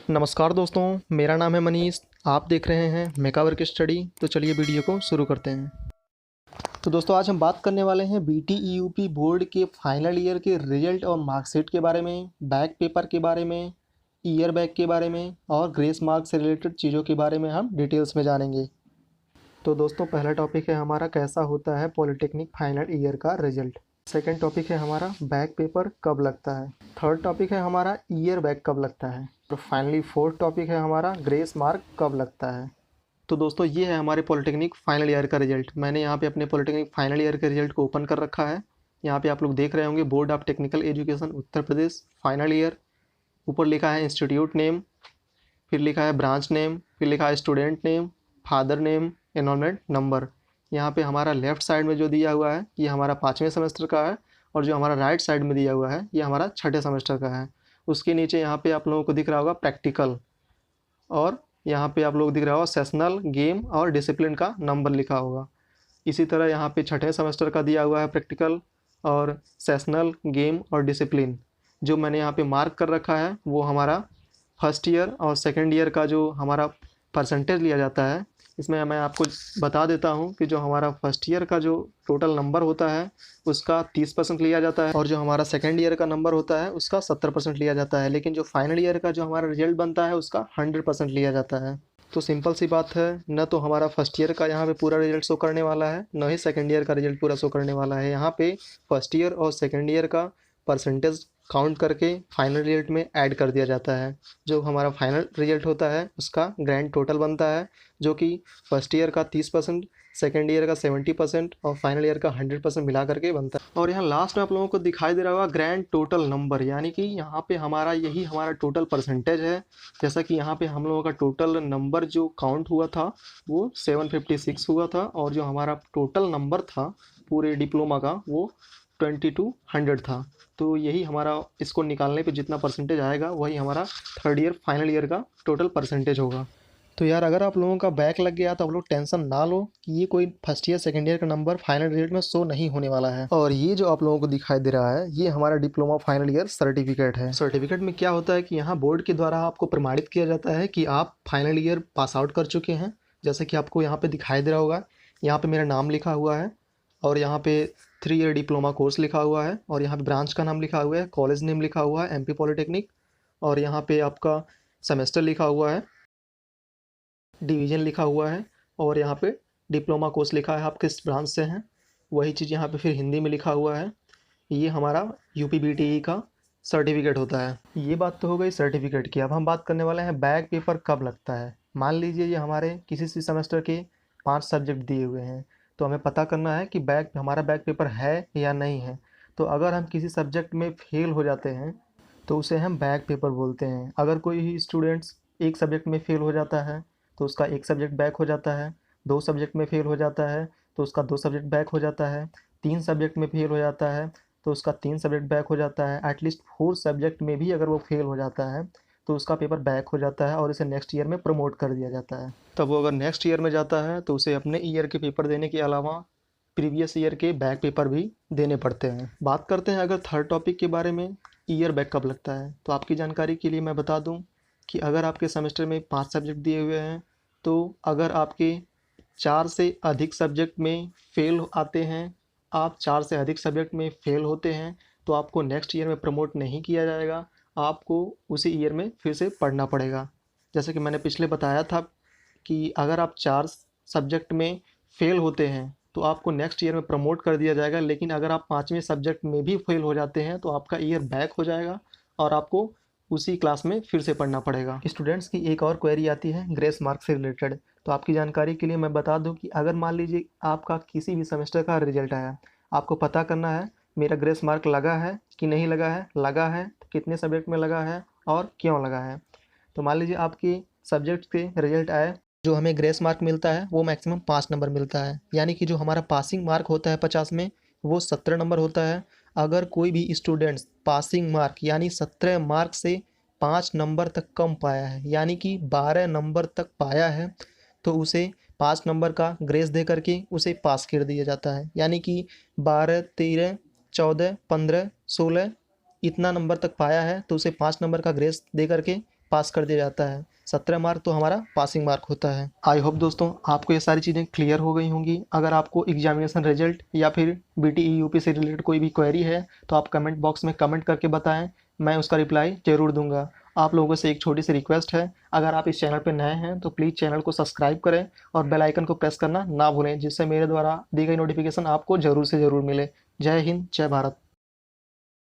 नमस्कार दोस्तों, मेरा नाम है मनीष। आप देख रहे हैं मेका वर्क स्टडी। तो चलिए वीडियो को शुरू करते हैं। तो दोस्तों आज हम बात करने वाले हैं बीटीईयूपी बोर्ड के फाइनल ईयर के रिजल्ट और मार्कशीट के बारे में, बैक पेपर के बारे में, ईयर बैक के बारे में और ग्रेस मार्क से रिलेटेड चीज़ों के बारे में हम डिटेल्स में जानेंगे। तो दोस्तों पहला टॉपिक है हमारा कैसा होता है पॉलिटेक्निक फाइनल ईयर का रिजल्ट। सेकेंड टॉपिक है हमारा बैक पेपर कब लगता है। थर्ड टॉपिक है हमारा ईयर बैक कब लगता है। और फाइनली फोर्थ टॉपिक है हमारा ग्रेस मार्क कब लगता है। तो दोस्तों ये है हमारे पॉलिटेक्निक फाइनल ईयर का रिजल्ट। मैंने यहाँ पे अपने पॉलिटेक्निक फाइनल ईयर के रिजल्ट को ओपन कर रखा है। यहाँ पे आप लोग देख रहे होंगे board of technical education Uttar Pradesh final year. ऊपर लिखा है इंस्टीट्यूट नेम, फिर लिखा है ब्रांच नेम, फिर लिखा है student name, father name, enrolment number. यहाँ पे हमारा लेफ्ट साइड में जो दिया हुआ है ये हमारा 5वें सेमेस्टर का है, और जो हमारा राइट साइड में दिया हुआ है ये हमारा 6ठे सेमेस्टर का है। उसके नीचे यहाँ पे आप लोगों को दिख रहा होगा प्रैक्टिकल, और यहाँ पे आप लोग दिख रहा होगा सेशनल, गेम और डिसिप्लिन का नंबर लिखा होगा। इसी तरह यहाँ पे 6ठे सेमेस्टर का दिया हुआ है प्रैक्टिकल और सेशनल, गेम और डिसिप्लिन। जो मैंने यहाँ पे मार्क कर रखा है वो हमारा फर्स्ट ईयर और सेकेंड ईयर का जो हमारा परसेंटेज लिया जाता है। इसमें मैं आपको बता देता हूँ कि जो हमारा फर्स्ट ईयर का जो टोटल नंबर होता है उसका 30% लिया जाता है, और जो हमारा सेकेंड ईयर का नंबर होता है उसका 70% लिया जाता है। लेकिन जो फाइनल ईयर का जो हमारा रिजल्ट बनता है उसका 100% लिया जाता है। तो सिंपल सी बात है, न तो हमारा फर्स्ट ईयर का यहाँ पे पूरा रिजल्ट शो करने वाला है, न ही सेकेंड ईयर का रिजल्ट पूरा शो करने वाला है। यहाँ पे फर्स्ट ईयर और सेकेंड ईयर का परसेंटेज काउंट करके फाइनल रिजल्ट में ऐड कर दिया जाता है। जो हमारा फाइनल रिजल्ट होता है उसका ग्रैंड टोटल बनता है, जो कि फर्स्ट ईयर का 30%, सेकेंड ईयर का 70% और फाइनल ईयर का 100% मिला करके बनता है। और यहाँ लास्ट में आप लोगों को दिखाई दे रहा होगा ग्रैंड टोटल नंबर, यानी कि यहाँ पे हमारा यही हमारा टोटल परसेंटेज है। जैसा कि यहाँ पे हम लोगों का टोटल नंबर जो काउंट हुआ था वो 756 हुआ था, और जो हमारा टोटल नंबर था पूरे डिप्लोमा का वो 2200 था। तो यही हमारा इसको निकालने पे जितना परसेंटेज आएगा वही हमारा थर्ड ईयर फाइनल ईयर का टोटल परसेंटेज होगा। तो यार अगर आप लोगों का बैक लग गया तो आप लोग टेंशन ना लो कि ये कोई फर्स्ट ईयर सेकेंड ईयर का नंबर फाइनल रिजल्ट में शो नहीं होने वाला है। और ये जो आप लोगों को दिखाई दे रहा है ये हमारा डिप्लोमा फाइनल ईयर सर्टिफिकेट है। सर्टिफिकेट में क्या होता है कि यहाँ बोर्ड के द्वारा आपको प्रमाणित किया जाता है कि आप फाइनल ईयर पास आउट कर चुके हैं। जैसे कि आपको यहाँ पे दिखाई दे रहा होगा, यहाँ पे मेरा नाम लिखा हुआ है, और यहाँ पे 3 ईयर डिप्लोमा कोर्स लिखा हुआ है, और यहाँ पे ब्रांच का नाम लिखा हुआ है, कॉलेज नेम लिखा हुआ है एमपी पॉलिटेक्निक, और यहाँ पे आपका सेमेस्टर लिखा हुआ है, डिवीज़न लिखा हुआ है, और यहाँ पे डिप्लोमा कोर्स लिखा है आप किस ब्रांच से हैं। वही चीज़ यहाँ पे फिर हिंदी में लिखा हुआ है। ये हमारा यूपीबीटीई का सर्टिफिकेट होता है। ये बात तो हो गई सर्टिफिकेट की। अब हम बात करने वाले हैं बैक पेपर कब लगता है। मान लीजिए ये हमारे किसी सी सेमेस्टर के 5 सब्जेक्ट दिए हुए हैं, तो हमें पता करना है कि हमारा बैक पेपर है या नहीं है। तो अगर हम किसी सब्जेक्ट में फेल हो जाते हैं तो उसे हम बैक पेपर बोलते हैं। अगर कोई ही स्टूडेंट्स एक सब्जेक्ट में फेल हो जाता है तो उसका एक सब्जेक्ट बैक हो जाता है, 2 सब्जेक्ट में फेल हो जाता है तो उसका 2 सब्जेक्ट बैक हो जाता है, 3 सब्जेक्ट में फेल हो जाता है तो उसका 3 सब्जेक्ट बैक हो जाता है, एटलीस्ट 4 सब्जेक्ट में भी अगर वो फेल हो जाता है तो उसका पेपर बैक हो जाता है और इसे नेक्स्ट ईयर में प्रमोट कर दिया जाता है। तब वो अगर नेक्स्ट ईयर में जाता है तो उसे अपने ईयर के पेपर देने के अलावा प्रीवियस ईयर के बैक पेपर भी देने पड़ते हैं। बात करते हैं अगर थर्ड टॉपिक के बारे में, ईयर बैक कब लगता है। तो आपकी जानकारी के लिए मैं बता दूं कि अगर आपके सेमेस्टर में 5 सब्जेक्ट दिए हुए हैं, तो अगर आपके 4 से अधिक सब्जेक्ट में फेल आते हैं, आप 4 से अधिक सब्जेक्ट में फेल होते हैं, तो आपको नेक्स्ट ईयर में प्रमोट नहीं किया जाएगा, आपको उसी ईयर में फिर से पढ़ना पड़ेगा। जैसे कि मैंने पिछले बताया था कि अगर आप 4 सब्जेक्ट में फेल होते हैं तो आपको नेक्स्ट ईयर में प्रमोट कर दिया जाएगा, लेकिन अगर आप 5वें सब्जेक्ट में भी फेल हो जाते हैं तो आपका ईयर बैक हो जाएगा और आपको उसी क्लास में फिर से पढ़ना पड़ेगा। स्टूडेंट्स की एक और क्वेरी आती है ग्रेस मार्क से रिलेटेड। तो आपकी जानकारी के लिए मैं बता दूं कि अगर मान लीजिए आपका किसी भी सेमेस्टर का रिजल्ट आया, आपको पता करना है मेरा ग्रेस मार्क लगा है कि नहीं लगा है, लगा है तो कितने सब्जेक्ट में लगा है और क्यों लगा है। तो मान लीजिए आपकी सब्जेक्ट के रिजल्ट आए, जो हमें ग्रेस मार्क मिलता है वो मैक्सिमम 5 नंबर मिलता है, यानी कि जो हमारा पासिंग मार्क होता है 50 में वो 17 नंबर होता है। अगर कोई भी स्टूडेंट्स पासिंग मार्क यानी 17 मार्क से 5 नंबर तक कम पाया है, यानी कि 12 नंबर तक पाया है, तो उसे 5 नंबर का ग्रेस दे करके उसे पास कर दिया जाता है। यानी कि 12, 13, 14, 15, 16 इतना नंबर तक पाया है तो उसे 5 नंबर का ग्रेस दे करके पास कर दिया जाता है। 17 मार्क तो हमारा पासिंग मार्क होता है। आई होप दोस्तों आपको ये सारी चीज़ें क्लियर हो गई होंगी। अगर आपको एग्जामिनेशन रिजल्ट या फिर BTEUP से रिलेटेड कोई भी क्वेरी है तो आप कमेंट बॉक्स में कमेंट करके बताएं, मैं उसका रिप्लाई ज़रूर दूंगा। आप लोगों से एक छोटी सी रिक्वेस्ट है, अगर आप इस चैनल पर नए हैं तो प्लीज़ चैनल को सब्सक्राइब करें और बेल आइकन को प्रेस करना ना भूलें, जिससे मेरे द्वारा दी गई नोटिफिकेशन आपको ज़रूर से ज़रूर मिले। जय हिंद, जय भारत।